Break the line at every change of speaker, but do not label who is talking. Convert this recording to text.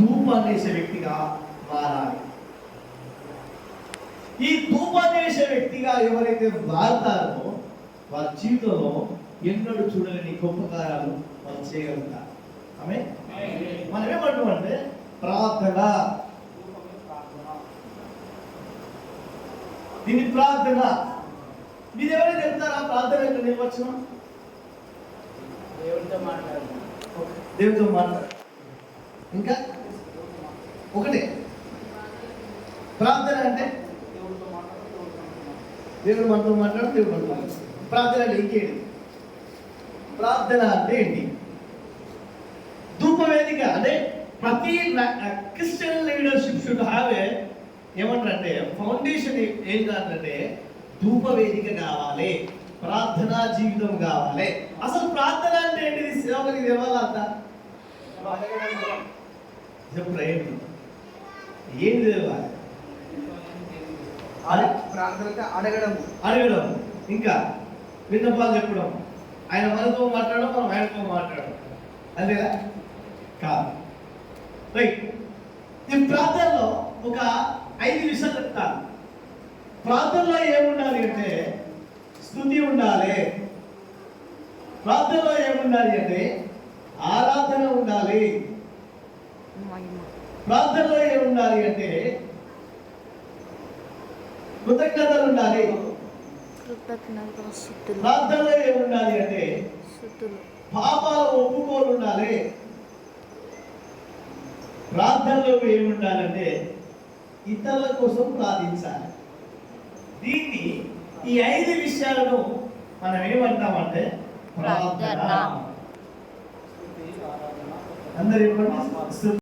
ధూపాన్ని వేసే వ్యక్తిగా మారాలి. ఈ ధూపాన్ని వేసే వ్యక్తిగా ఎవరైతే మారుతారో వారి జీవితంలో ఎన్నడూ చూడలేని గొప్ప కార్యాలు వాళ్ళు చేయగలుగుతారు. ఆమె మనం ఏమంటామంటే ప్రార్థన, దీని ప్రార్థన. మీరు ఎవరైనా చెప్తారా ప్రార్థన యొక్క నిర్వచనం? దేవుడితో మాట్లాడు. ఇంకా ఒకటే ప్రార్థన అంటే దేవుడు మనతో మాట్లాడు, దేవుడు మనతో. ప్రార్థన అంటే ఇంకేంటి? ప్రార్థన అంటే ఏంటి? ధూపవేదిక అంటే ప్రతి క్రిస్టియన్ లీడర్షిప్ షుడ్ హ్యావ్ ఏమంటారంటే ఫౌండేషన్ ఏంటంటే ధూపవేదిక కావాలి, ప్రార్థనా జీవితం కావాలి. అసలు ప్రార్థన అంటే ఏంటిది? సేవకునికి తెలవాలా అంతా? ఏంటి తెలవాలి?
ప్రార్థన
అడగడం, ఇంకా విన్నపాలు చెప్పడం, ఆయన మనతో మాట్లాడడం, మనం ఆయనతో మాట్లాడడం, అంతేనా? కాదు. రైట్. ఈ ప్రార్థనలో ఒక 5 విషయాలు చెప్తాను. ప్రార్థనలో ఏముండాలి అంటే స్తుతి ఉండాలి. ప్రార్థనలో ఏముండాలి అంటే ఆరాధన ఉండాలి. ప్రార్థనలో ఏముండాలి అంటే కృతజ్ఞతలు ఉండాలి. ప్రార్థనలో ఏముండాలి అంటే పాపాల ఒప్పుకోలు ఉండాలి. ప్రార్థనలో ఏముండాలంటే ఇతరుల కోసం ప్రార్థించాలి. దీన్ని ఈ 5 విషయాలను మనం ఏమంటామంటే ప్రార్థన. అందరూ చెప్పండి.